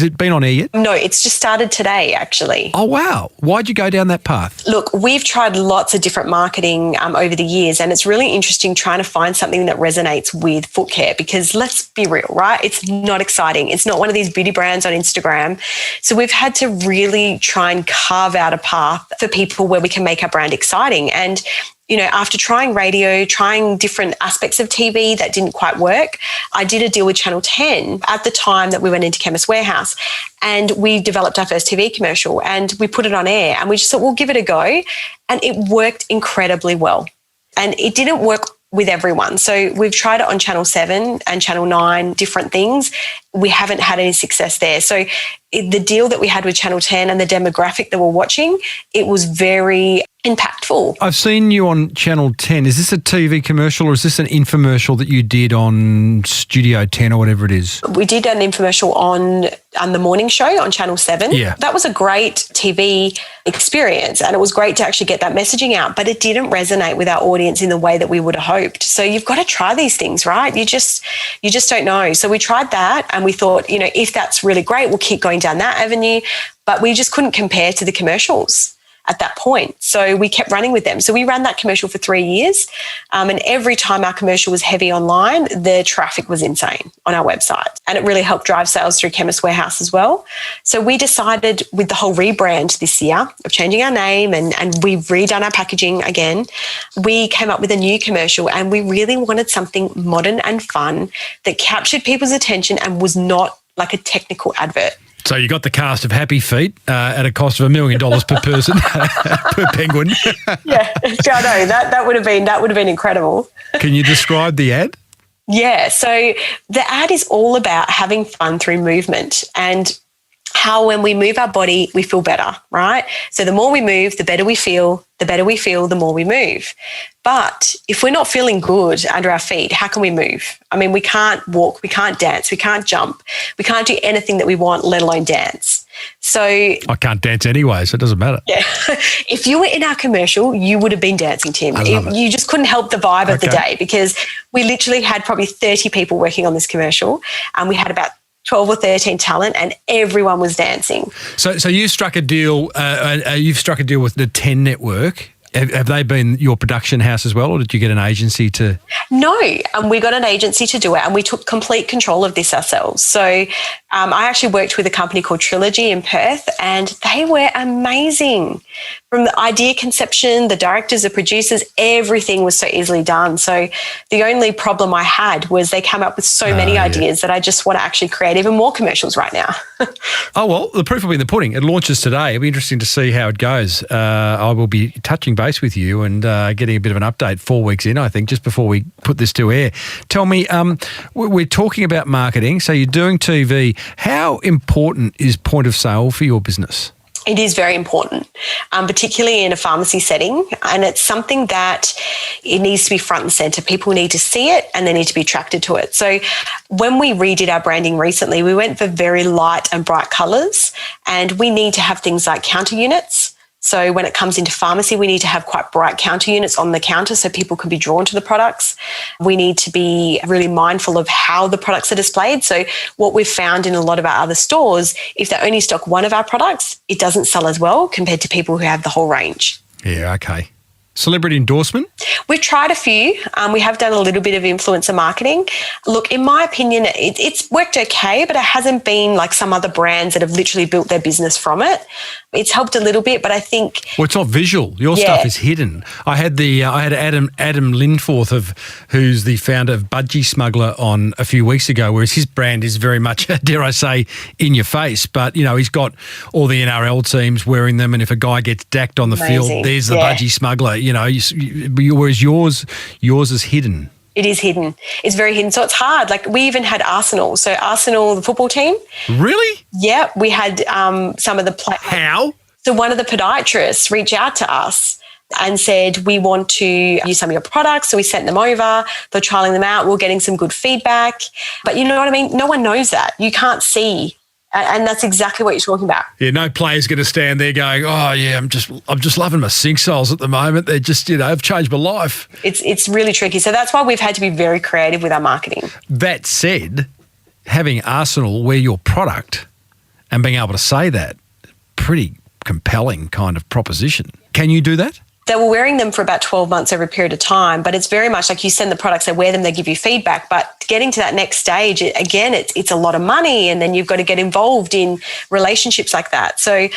it been on air yet? No, it's just started today, actually. Oh, wow. Why'd you go down that path? Look, we've tried lots of different marketing over the years, and it's really interesting trying to find something that resonates with foot care because let's be real, right? It's not exciting. It's not one of these beauty brands on Instagram. So we've had to really try and carve out a path for people where we can make our brand exciting. And after trying radio, trying different aspects of TV that didn't quite work, I did a deal with Channel 10 at the time that we went into Chemist Warehouse, and we developed our first TV commercial and we put it on air and we just thought, we'll give it a go. And it worked incredibly well. And it didn't work with everyone. So we've tried it on Channel 7 and Channel 9, different things. We haven't had any success there. So the deal that we had with Channel 10 and the demographic that we're watching, it was very impactful. I've seen you on Channel 10. Is this a TV commercial or is this an infomercial that you did on Studio 10 or whatever it is? We did an infomercial on the morning show on Channel 7. Yeah. That was a great TV experience and it was great to actually get that messaging out, but it didn't resonate with our audience in the way that we would have hoped. So you've got to try these things, right? You just don't know. So we tried that and we thought, if that's really great, we'll keep going down that avenue, but we just couldn't compare to the commercials at that point. So we kept running with them. So we ran that commercial for 3 years. And every time our commercial was heavy online, the traffic was insane on our website. And it really helped drive sales through Chemist Warehouse as well. So we decided with the whole rebrand this year of changing our name and we've redone our packaging again, we came up with a new commercial and we really wanted something modern and fun that captured people's attention and was not like a technical advert. So you got the cast of Happy Feet at a cost of $1 million per person, per penguin. Yeah, I know that would have been incredible. Can you describe the ad? Yeah, so the ad is all about having fun through movement and how when we move our body, we feel better, right? So the more we move, the better we feel. The better we feel, the more we move. But if we're not feeling good under our feet, how can we move? I mean, we can't walk, we can't dance, we can't jump, we can't do anything that we want, let alone dance. So I can't dance anyway, so it doesn't matter. Yeah. If you were in our commercial, you would have been dancing, Tim. It. You just couldn't help the vibe of the day because we literally had probably 30 people working on this commercial and we had about 12 or 13 talent and everyone was dancing. So you struck a deal, you've struck a deal with the 10 network. Have they been your production house as well or did you get an agency to? No, we got an agency to do it and we took complete control of this ourselves. So I actually worked with a company called Trilogy in Perth and they were amazing. From the idea conception, the directors, the producers, everything was so easily done. So the only problem I had was they came up with so many ideas that I just want to actually create even more commercials right now. Oh, well, the proof will be in the pudding. It launches today. It'll be interesting to see how it goes. I will be touching base with you and getting a bit of an update 4 weeks in, I think, just before we put this to air. Tell me, we're talking about marketing, so you're doing TV. How important is point of sale for your business? It is very important, particularly in a pharmacy setting. And it's something that it needs to be front and center. People need to see it and they need to be attracted to it. So when we redid our branding recently, we went for very light and bright colors, and we need to have things like counter units. So when it comes into pharmacy, we need to have quite bright counter units on the counter so people can be drawn to the products. We need to be really mindful of how the products are displayed. So what we've found in a lot of our other stores, if they only stock one of our products, it doesn't sell as well compared to people who have the whole range. Yeah, okay. Celebrity endorsement? We've tried a few. We have done a little bit of influencer marketing. Look, in my opinion, it's worked okay, but it hasn't been like some other brands that have literally built their business from it. It's helped a little bit, but I think... Well, it's not visual. Your stuff is hidden. I had Adam Linforth, who's the founder of Budgie Smuggler, on a few weeks ago, whereas his brand is very much, dare I say, in your face. But, you know, he's got all the NRL teams wearing them, and if a guy gets dacked on the field, there's the Budgie Smuggler. You know, whereas yours is hidden. It is hidden. It's very hidden. So it's hard. Like, we even had Arsenal. So Arsenal, the football team. Really? Yeah. We had some of the players. How? So one of the podiatrists reached out to us and said, we want to use some of your products. So we sent them over. They're trialing them out. We're getting some good feedback. But you know what I mean? No one knows that. You can't see. And that's exactly what you're talking about. Yeah, no player's going to stand there going, oh, yeah, I'm just loving my sink soles at the moment. They're just, you know, have changed my life. It's really tricky. So that's why we've had to be very creative with our marketing. That said, having Arsenal wear your product and being able to say that, pretty compelling kind of proposition. Can you do that? They were wearing them for about 12 months over a period of time, but it's very much like you send the products, they wear them, they give you feedback. But getting to that next stage, again, it's a lot of money, and then you've got to get involved in relationships like that. So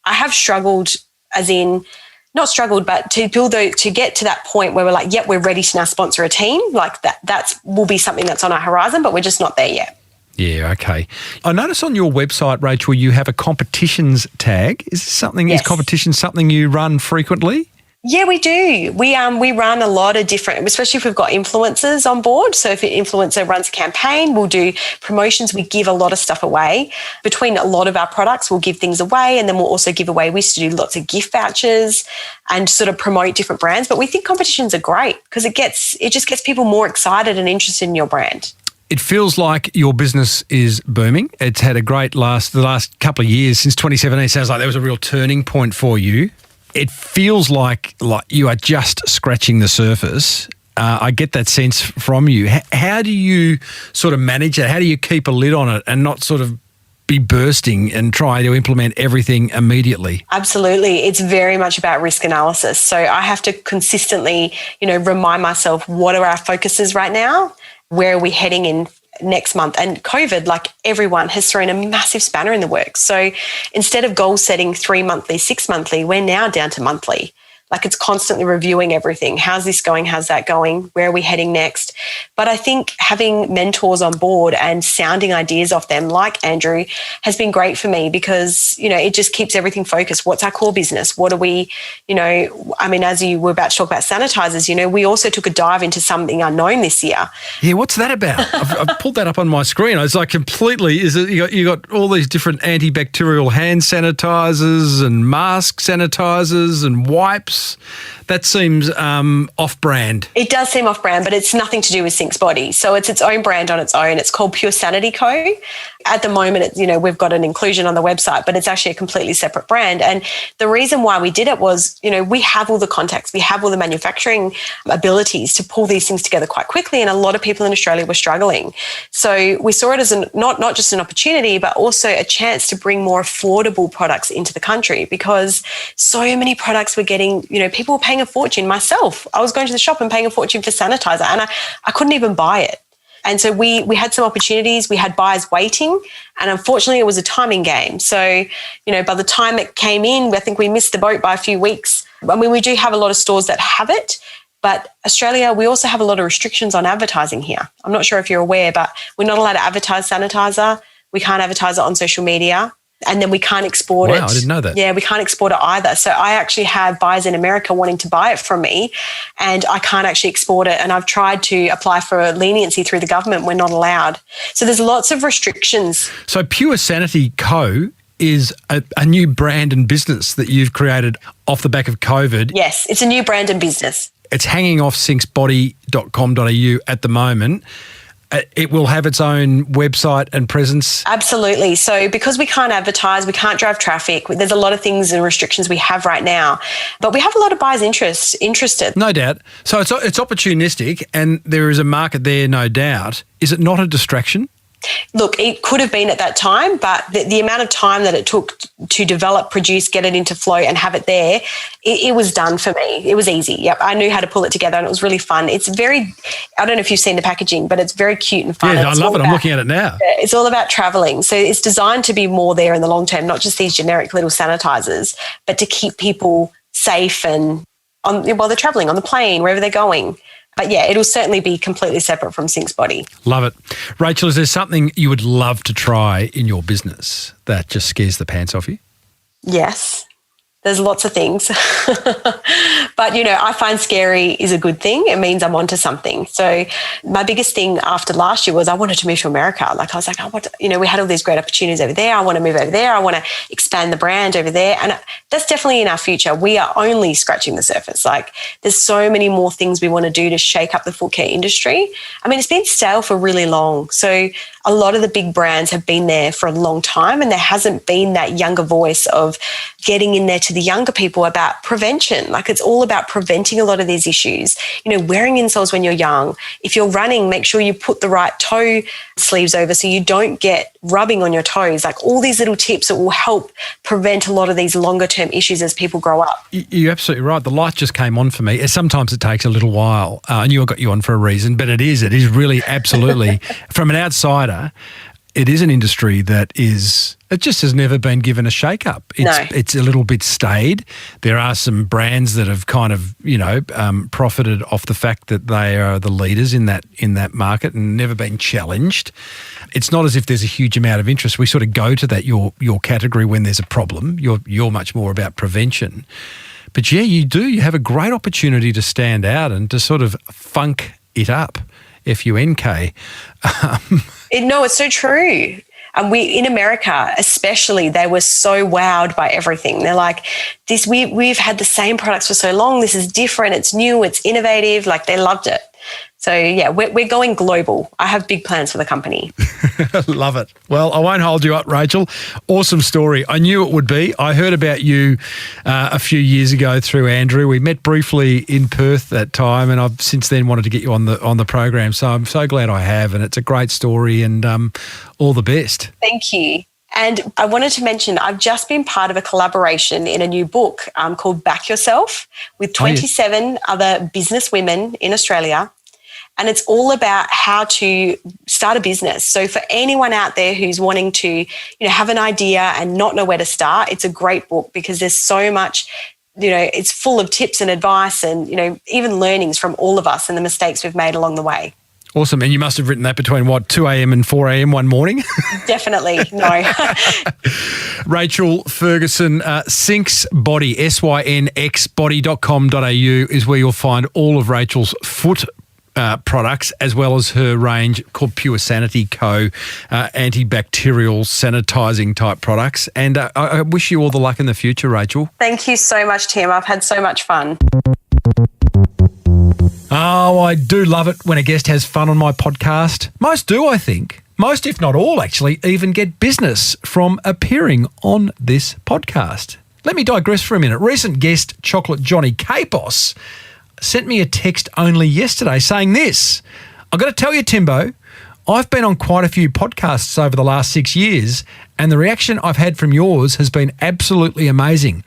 I have struggled, as in, not struggled, but to get to that point where we're like, yep, we're ready to now sponsor a team. Like that will be something that's on our horizon, but we're just not there yet. Yeah, okay. I notice on your website, Rachel, you have a competitions tag. Is this something? Yes. Is competition something you run frequently? Yeah, we do. We run a lot of different, especially if we've got influencers on board. So if an influencer runs a campaign, we'll do promotions. We give a lot of stuff away. Between a lot of our products, we'll give things away, and then we'll also give away. We used to do lots of gift vouchers and sort of promote different brands. But we think competitions are great because it just gets people more excited and interested in your brand. It feels like your business is booming. It's had a great the last couple of years since 2017. It sounds like there was a real turning point for you. It feels like you are just scratching the surface. I get that sense from you. How do you sort of manage it? How do you keep a lid on it and not sort of be bursting and try to implement everything immediately? Absolutely. It's very much about risk analysis. So I have to consistently, remind myself, what are our focuses right now? Where are we heading in next month? And COVID, like everyone, has thrown a massive spanner in the works. So instead of goal setting 3 monthly, 6 monthly, we're now down to monthly. Like, it's constantly reviewing everything. How's this going? How's that going? Where are we heading next? But I think having mentors on board and sounding ideas off them, like Andrew, has been great for me because, it just keeps everything focused. What's our core business? What are we, as you were about to talk about sanitizers, we also took a dive into something unknown this year. Yeah, what's that about? I've pulled that up on my screen. It's like completely, you got all these different antibacterial hand sanitizers and mask sanitizers and wipes. That seems off-brand. It does seem off-brand, but it's nothing to do with Sync's Body. So it's its own brand on its own. It's called Pure Sanity Co. At the moment, we've got an inclusion on the website, but it's actually a completely separate brand. And the reason why we did it was, we have all the contacts, we have all the manufacturing abilities to pull these things together quite quickly. And a lot of people in Australia were struggling. So we saw it as not just an opportunity, but also a chance to bring more affordable products into the country, because so many products were getting, people were paying a fortune. Myself, I was going to the shop and paying a fortune for sanitizer, and I couldn't even buy it. And so we had some opportunities. We had buyers waiting, and unfortunately it was a timing game. So, by the time it came in, I think we missed the boat by a few weeks. I mean, we do have a lot of stores that have it, but Australia, we also have a lot of restrictions on advertising here. I'm not sure if you're aware, but we're not allowed to advertise sanitizer. We can't advertise it on social media. And then we can't export it. Wow, I didn't know that. Yeah, we can't export it either. So I actually have buyers in America wanting to buy it from me, and I can't actually export it. And I've tried to apply for leniency through the government. We're not allowed. So there's lots of restrictions. So Pure Sanity Co., is a new brand and business that you've created off the back of COVID. Yes, it's a new brand and business. It's hanging off syncsbody.com.au at the moment. It will have its own website and presence. Absolutely. So because we can't advertise, we can't drive traffic, there's a lot of things and restrictions we have right now, but we have a lot of buyers interested. No doubt. So it's opportunistic and there is a market there, no doubt. Is it not a distraction? Look, it could have been at that time, but the amount of time that it took to develop, produce, get it into flow and have it there, it was done for me. It was easy. Yep, I knew how to pull it together and it was really fun. It's very, I don't know if you've seen the packaging, but it's very cute and fun. Yeah, I love it. I'm looking at it now. It's all about traveling. So it's designed to be more there in the long term, not just these generic little sanitizers, but to keep people safe and while they're traveling on the plane, wherever they're going. But yeah, it'll certainly be completely separate from Syncs Body. Love it. Rachael, is there something you would love to try in your business that just scares the pants off you? Yes. There's lots of things. But, I find scary is a good thing. It means I'm onto something. So my biggest thing after last year was I wanted to move to America. Like I was like, we had all these great opportunities over there. I want to move over there. I want to expand the brand over there. And that's definitely in our future. We are only scratching the surface. Like there's so many more things we want to do to shake up the foot care industry. I mean, it's been stale for really long. So a lot of the big brands have been there for a long time and there hasn't been that younger voice of getting in there to the younger people about prevention. Like it's all about preventing a lot of these issues. Wearing insoles when you're young. If you're running, make sure you put the right toe sleeves over so you don't get rubbing on your toes. Like all these little tips that will help prevent a lot of these longer term issues as people grow up. You're absolutely right. The light just came on for me. Sometimes it takes a little while. I knew I got you on for a reason, but it is really absolutely, from an outsider, it is an industry that it just has never been given a shake-up. It's a little bit staid. There are some brands that have kind of, profited off the fact that they are the leaders in that market and never been challenged. It's not as if there's a huge amount of interest. We sort of go to that your category when there's a problem. You're much more about prevention. But yeah, you do. You have a great opportunity to stand out and to sort of funk it up. FUNK. No, it's so true. And in America, especially, they were so wowed by everything. They're like, we've had the same products for so long. This is different. It's new. It's innovative. Like they loved it. So yeah, we're going global. I have big plans for the company. Love it. Well, I won't hold you up, Rachael. Awesome story. I knew it would be. I heard about you a few years ago through Andrew. We met briefly in Perth that time, and I've since then wanted to get you on the program. So I'm so glad I have, and it's a great story. And all the best. Thank you. And I wanted to mention, I've just been part of a collaboration in a new book called Back Yourself with 27 other business women in Australia. And it's all about how to start a business. So for anyone out there who's wanting to, have an idea and not know where to start, it's a great book because there's so much, it's full of tips and advice and, even learnings from all of us and the mistakes we've made along the way. Awesome. And you must have written that between 2 a.m. and 4 a.m. one morning? Definitely. No. Rachael Ferguson, Syncs Body, synxbody.com.au is where you'll find all of Rachel's foot products, as well as her range called Pure Sanity Co. Antibacterial sanitizing type products. And I wish you all the luck in the future, Rachael. Thank you so much, Tim. I've had so much fun. Oh, I do love it when a guest has fun on my podcast. Most do, I think. Most, if not all, actually, even get business from appearing on this podcast. Let me digress for a minute. Recent guest, Chocolate Johnny Capos, sent me a text only yesterday saying this. I've got to tell you, Timbo, I've been on quite a few podcasts over the last 6 years, and the reaction I've had from yours has been absolutely amazing.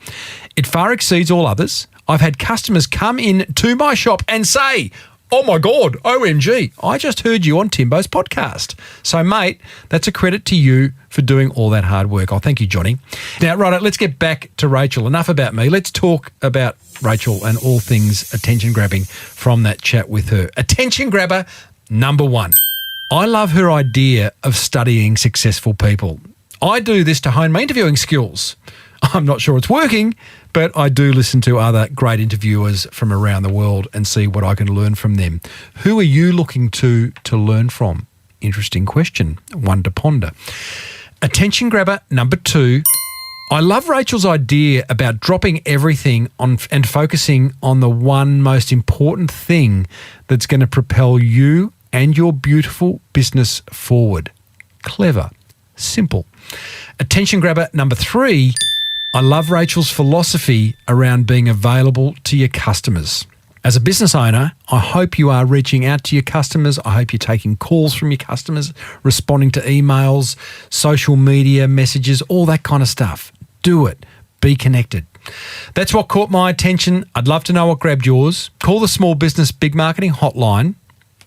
It far exceeds all others. I've had customers come in to my shop and say, oh my God, OMG, I just heard you on Timbo's podcast. So, mate, that's a credit to you for doing all that hard work. Oh, thank you, Johnny. Now, right, let's get back to Rachael. Enough about me. Let's talk about Rachael and all things attention grabbing from that chat with her. Attention grabber number 1. I love her idea of studying successful people. I do this to hone my interviewing skills. I'm not sure it's working, but I do listen to other great interviewers from around the world and see what I can learn from them. Who are you looking to learn from? Interesting question, one to ponder. Attention grabber number 2, I love Rachel's idea about dropping everything on and focusing on the one most important thing that's going to propel you and your beautiful business forward. Clever. Simple. Attention grabber number 3, I love Rachel's philosophy around being available to your customers. As a business owner, I hope you are reaching out to your customers. I hope you're taking calls from your customers, responding to emails, social media messages, all that kind of stuff. Do it. Be connected. That's what caught my attention. I'd love to know what grabbed yours. Call the Small Business Big Marketing hotline.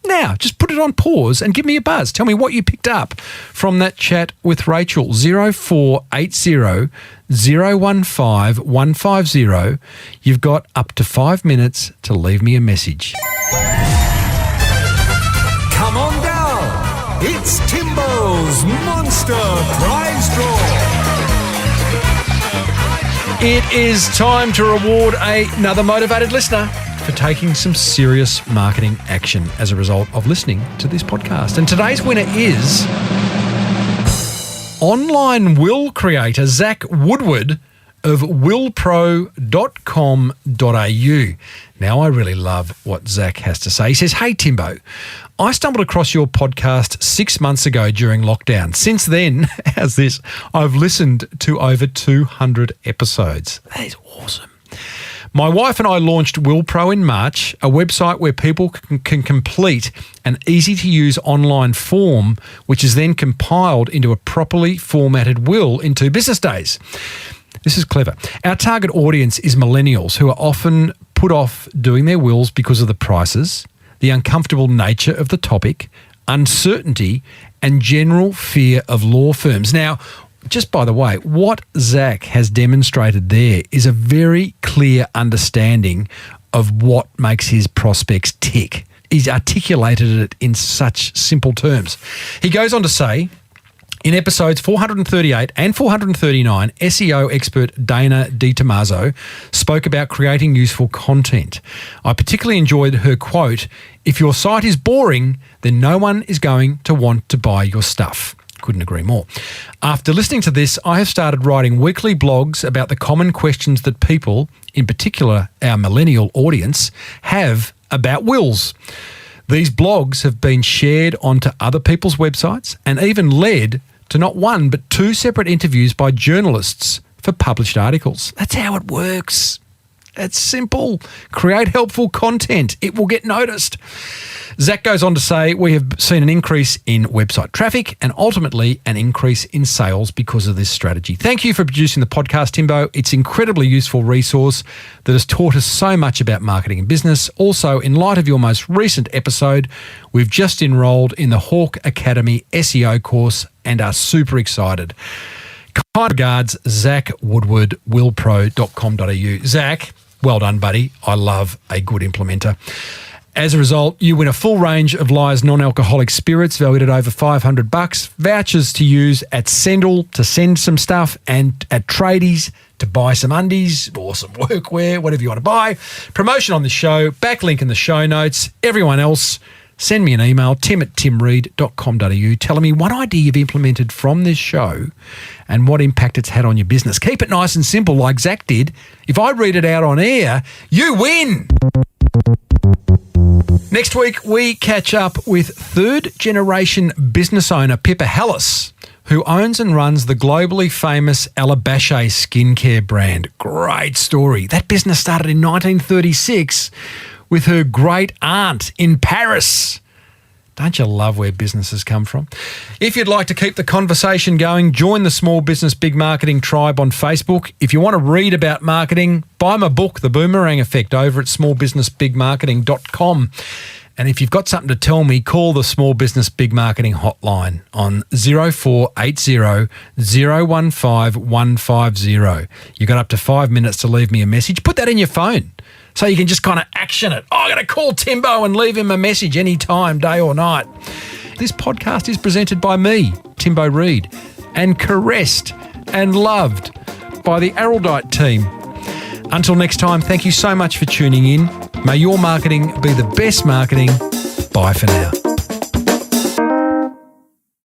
Now, just put it on pause and give me a buzz. Tell me what you picked up from that chat with Rachel. 0480 015 150. You've got up to 5 minutes to leave me a message. Come on down. It's Timbo's Monster Prize Draw. It is time to reward another motivated listener for taking some serious marketing action as a result of listening to this podcast. And today's winner is online will creator Zach Woodward of willpro.com.au. Now, I really love what Zach has to say. He says, "Hey, Timbo, I stumbled across your podcast 6 months ago during lockdown. Since then, how's this? I've listened to over 200 episodes. That is awesome. My wife and I launched WillPro in March, a website where people can complete an easy-to-use online form, which is then compiled into a properly formatted will in 2 business days." This is clever. Our target audience is millennials who are often put off doing their wills because of the prices, the uncomfortable nature of the topic, uncertainty, and general fear of law firms. Now, just by the way, what Zach has demonstrated there is a very clear understanding of what makes his prospects tick. He's articulated it in such simple terms. He goes on to say, in episodes 438 and 439, SEO expert Dana DiTomaso spoke about creating useful content. I particularly enjoyed her quote, "If your site is boring, then no one is going to want to buy your stuff." Couldn't agree more. After listening to this, I have started writing weekly blogs about the common questions that people, in particular our millennial audience, have about wills. These blogs have been shared onto other people's websites and even led to not one but 2 separate interviews by journalists for published articles. That's how it works. It's simple. Create helpful content. It will get noticed. Zach goes on to say, we have seen an increase in website traffic and ultimately an increase in sales because of this strategy. Thank you for producing the podcast, Timbo. It's an incredibly useful resource that has taught us so much about marketing and business. Also, in light of your most recent episode, we've just enrolled in the Hawk Academy SEO course and are super excited. Kind regards, Zach Woodward, willpro.com.au. Zach, well done, buddy. I love a good implementer. As a result, you win a full range of Liar's non-alcoholic spirits valued at over $500, vouchers to use at Sendle to send some stuff, and at Tradies to buy some undies or some workwear, whatever you want to buy. Promotion on the show, backlink in the show notes. Everyone else, send me an email, tim@timreid.com.au, telling me one idea you've implemented from this show and what impact it's had on your business. Keep it nice and simple like Zach did. If I read it out on air, you win. Next week, we catch up with third-generation business owner Pippa Hallis, who owns and runs the globally famous Alabache skincare brand. Great story. That business started in 1936 with her great aunt in Paris. Don't you love where businesses come from? If you'd like to keep the conversation going, join the Small Business Big Marketing Tribe on Facebook. If you want to read about marketing, buy my book, The Boomerang Effect, over at smallbusinessbigmarketing.com. And if you've got something to tell me, call the Small Business Big Marketing hotline on 0480 015 150. You've got up to 5 minutes to leave me a message. Put that in your phone so you can just kind of action it. Oh, I'm going to call Timbo and leave him a message anytime, day or night. This podcast is presented by me, Timbo Reid, and caressed and loved by the Araldite team. Until next time, thank you so much for tuning in. May your marketing be the best marketing. Bye for now.